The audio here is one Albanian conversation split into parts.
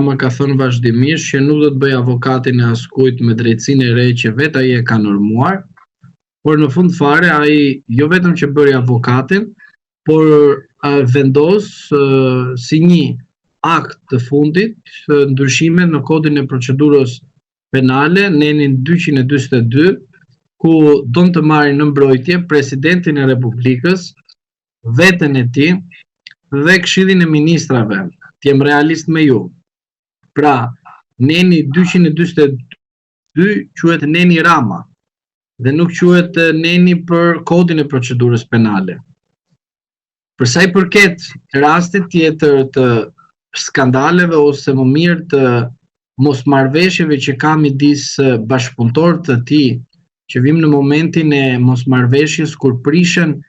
Rama ka thënë vazhdimisht që nuk do të bëj avokatin e askujt me drejtsinë e re që vetë ai e ka normuar, por në fund fare ai jo vetëm që bëri avokatin, por vendos si një akt të fundit ndryshime në kodin e procedurës penale, nenin 242, ku don të marrin në mbrojtje presidentin e Republikës, veten e tij dhe Këshillin e Ministrave. Të jem realist me ju. Pra, neni 242 quhet neni Rama dhe nuk quhet neni për kodin e procedurës penale. Për sa i përket rastit tjetër të skandaleve ose më mirë të mosmarrveshjeve që ka midis bashkëpunëtorëve të tij, që vim në momentin e mosmarrveshjes kur prishen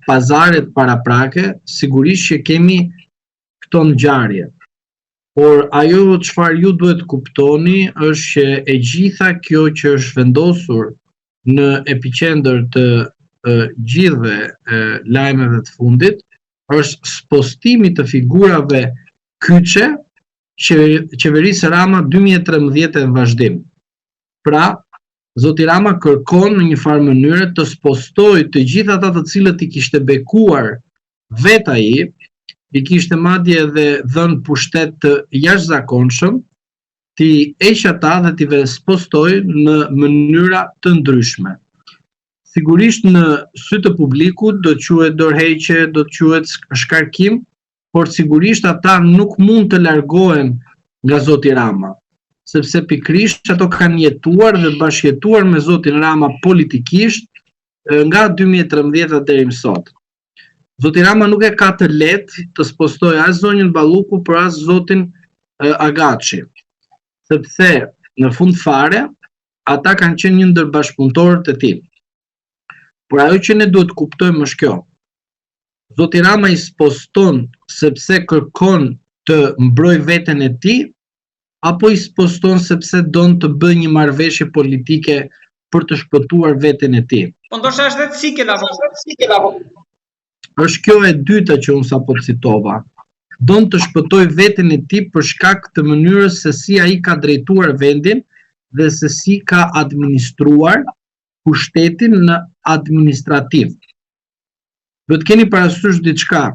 pazaret paraprake, sigurisht që kemi këto ngjarje. Por ajo çfarë ju duhet kuptoni është që e gjitha kjo që është vendosur në epiqendër të gjithëve lajmeve të fundit është spostimi të figurave kyçe qeverisë Rama 2013 në vazhdim. Pra, Zoti Rama kërkon në një farë mënyrë të spostoj të gjithë ata të cilët i kishte bekuar vetë ai, i kishte madje edhe dhënë pushtet të jashtëzakonshëm, t'i heq ata dhe t'i spostoj në mënyra të ndryshme. Sigurisht në sy të publikut do të quhet dorëheqje, do të quhet shkarkim, por sigurisht ata nuk mund të largohen nga Zoti Rama, sepse pikërisht ato kanë jetuar dhe bashkëjetuar me Zotin Rama politikisht nga 2013 deri më sot. Zoti Rama nuk e ka të lehtë të spostoj as zonjën Balluku, por as zotin Agaçi, sepse në fund fare ata kanë qenë një ndër bashkëpunëtorët e tij. Por ajo që ne duhet të kuptojmë është kjo. Zoti Rama i sposton sepse kërkon të mbroj veten e tij, apo i sposton sepse don të bëjë një marrëveshje politike për të shpëtuar veten e tij? Po ndoshta është vetë sikela. Është kjo e dyta që unë sapo citova. Don të shpëtoj veten e tij për shkak të mënyrës se si ai ka drejtuar vendin dhe se si ka administruar pushtetin në administrativ. Do të keni parasysh diçka.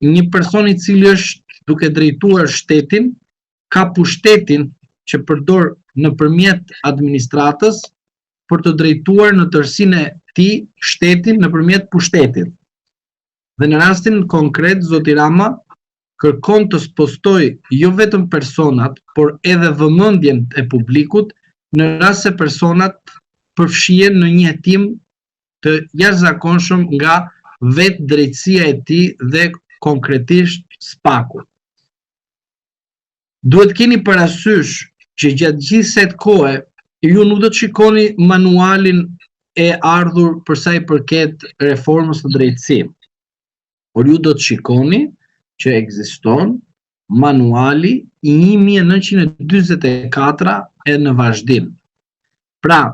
Një person i cili është duke drejtuar shtetin ka pushtetin që përdor nëpërmjet administratës për të drejtuar në tërësinë e tij shtetin nëpërmjet pushtetit. Dhe në rastin konkret, Zoti Rama kërkon të spostoj jo vetëm personat, por edhe vëmendjen e publikut në rast se personat përfshihen në një hetim të jashtëzakonshëm nga vetë drejtësia e tij dhe konkretisht SPAK-u. Duhet keni parasysh që gjatë gjithë kësaj kohe ju nuk do të shikoni manualin e ardhur për sa i përket reformës së drejtësisë. Por ju do të shikoni që ekziston manuali i 1944 e në vazhdim. Pra,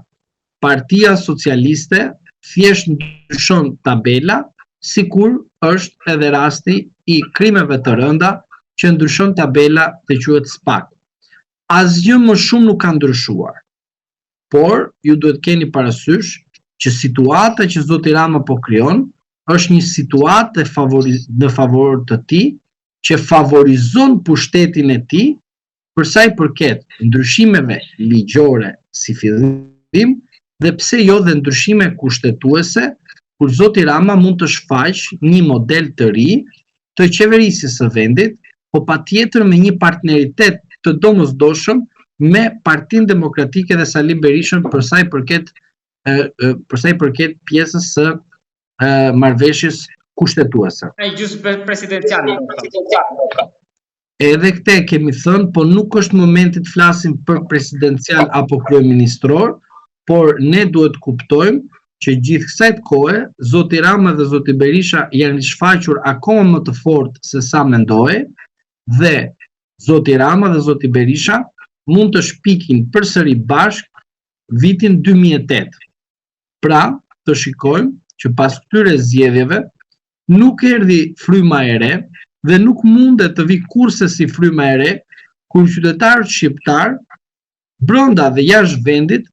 Partia Socialiste thjesht ndryshon tabela, sikur është edhe rasti i krimeve të rënda që ndryshon tabela dhe quhet SPAK. Asgjë më shumë nuk ka ndryshuar. Por ju duhet keni parasysh që situata që Zoti Rama po krijon është një situatë në favor të tij, që favorizon pushtetin e tij për sa i përket ndryshimeve ligjore si fillim dhe pse jo dhe ndryshime kushtetuese, kur Zoti Rama mund të shfaqë një model të ri të qeverisjes së vendit, po patjetër me një partneritet të domosdoshëm me Partinë Demokratike dhe Sali Berishën për sa i përket pjesës së marrëveshjes kushtetuese. Ai gjysmë presidenciale. Edhe këtë kemi thënë, po nuk është momenti të flasim për presidencial apo kryeministror, por ne duhet kuptojmë që gjithë kësaj kohe Zoti Rama dhe Zoti Berisha janë shfaqur akoma më të fortë se sa mendohej dhe Zoti Rama dhe Zoti Berisha mund të shpikin përsëri bashkë vitin 2008. Pra, të shikojmë që pas këtyre zgjedhjeve nuk erdhi fryma e re dhe nuk mundet të vi kurse si fryma e re kur qytetarët shqiptar brenda dhe jashtë vendit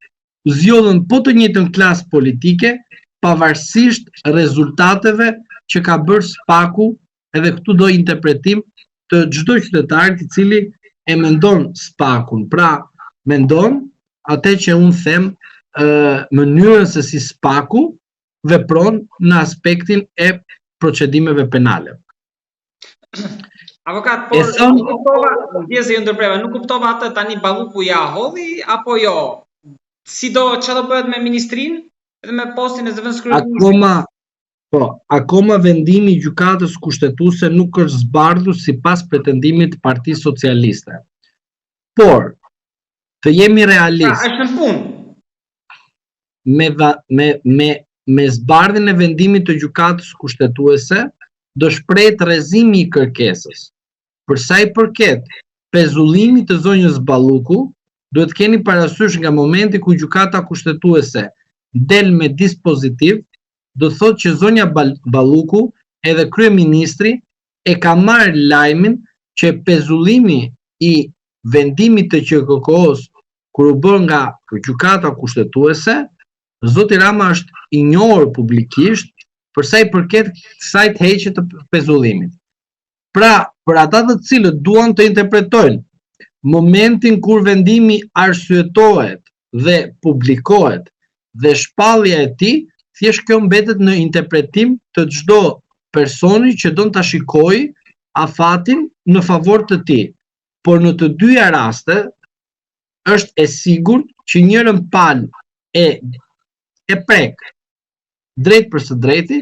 zgjodhen po të njëjtën klasë politike pavarësisht rezultateve që ka bërë SPAK-u, edhe këtu do interpretim të çdo qytetarit i cili e mendon SPAK-un. Pra, mendon atë që unë them mënyrën se si SPAK-u vepron në aspektin e procedimeve penale. Avokat, por nuk kuptova, ndjesi ju ndërpreva, nuk kuptova atë tani Balluku ja hodhi apo jo? Çfarë do bëhet me ministrinë edhe me postin e zëvendës kryeministrit? Akoma vendimi i gjykatës kushtetuese nuk është zbardhur sipas pretendimit të Partisë Socialiste. Por, të jemi realistë. Është në punë. Me zbardhjen e vendimit të gjykatës kushtetuese do shprehet rrezimi i kërkesës. Për sa i përket pezullimit të zonjës Balluku, duhet keni parasysh nga momenti ku gjykata kushtetuese del me dispozitiv, do thotë që zonja Balluku edhe kryeministri e ka marrë lajmin që pezullimi i vendimit të QKK-s kur u bë nga gjykata kushtetuese, zoti Rama është i njohur publikisht për sa i përket kësaj heqje të pezullimit. Pra, për ata të cilët duan të interpretojnë momentin kur vendimi arsyetohet dhe publikohet dhe shpallja e tij, thjesht kjo mbetet në interpretim të çdo personi që don ta shikojë afatin në favor të tij. Por në të dyja raste është e sigurt që njërën palë e prek drejt për së drejti,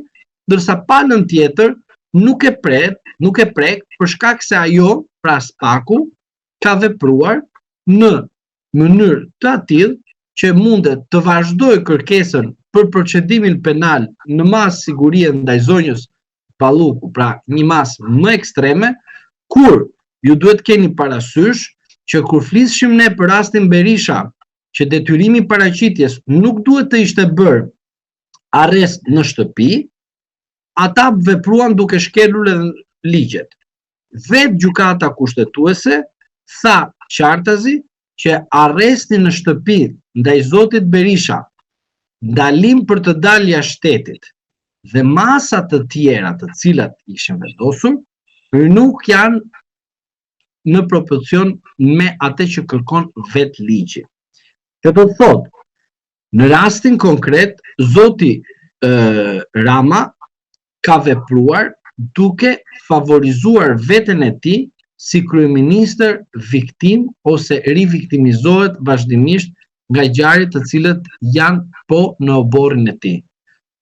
ndërsa palën tjetër nuk e prek për shkak se ajo, pra SPAK-u, ka vepruar në mënyrë të tillë që mundet të vazhdojë kërkesën për procedimin penal në masë sigurie ndaj zonjës Balluku, pra një masë më ekstreme, kur ju duhet keni parasysh që kur flisshim ne për rastin Berisha, që detyrimi i paraqitjes nuk duhet të ishte bërë arrest në shtëpi, ata vepruan duke shkelur ligjet. Vetë gjykata kushtetuese tha qartazi që arresti në shtëpi ndaj zotit Berisha, ndalim për të dalë jashtë shtetit dhe masa të tjera të cilat ishin vendosur, nuk janë në proporcion me atë që kërkon vetë ligji. Kjo do të thotë, në rastin konkret, zoti Rama ka vepruar duke favorizuar veten e tij si kryeministër viktim ose riviktimizohet vazhdimisht nga ngjarjet të cilët janë po në oborrin e tij.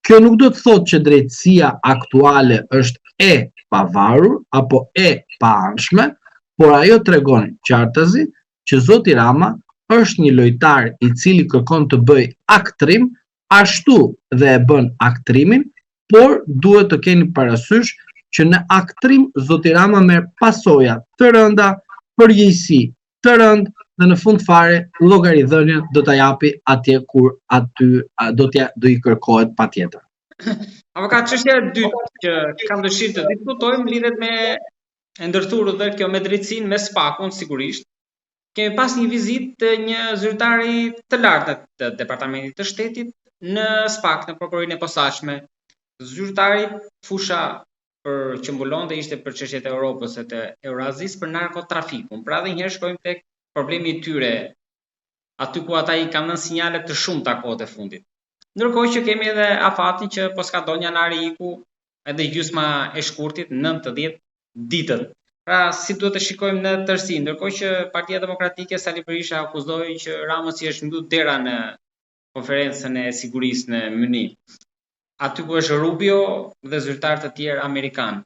Kjo nuk do të thotë që drejtësia aktuale është e pavarur apo e paanshme, por ajo tregon qartazi që zoti Rama është një lojtar i cili kërkon të bëj aktrim, ashtu dhe e bën aktrimin, por duhet të keni parasysh që në aktrim zoti Rama merr pasoja të rënda, përgjegjësi të rëndë dhe në fund fare llogaridhënien do ta japi atje kur aty do i kërkohet patjetër. Avokat, çështja e dytë që kam dëshirë të diskutojmë lidhet me e ndërthurur dhe kjo me drejtsinë me SPAK-un sigurisht. Kemi pas një vizitë të një zyrtari të lartë të Departamentit të Shtetit në SPAK, në prokurorinë e posaçme. Zyrtari fusha për që mbulonte ishte për çështjet e Europës e të Eurazisë për narkotrafikun. Pra edhe një herë shkojmë tek problemi i tyre, aty ku ata i kanë dhënë sinjale të shumta kohët e fundit. Ndërkohë që kemi edhe afatin që po ska donja nari iku edhe gjysma e shkurtit 90 ditët. Pra si duhet të shikojmë në tërësi, ndërkohë që Partia Demokratike Sali Berisha akuzoi që Ramos i është mbytur dera në konferencën e sigurisë në Munich. Aty ku është Rubio dhe zyrtar të tjerë amerikanë.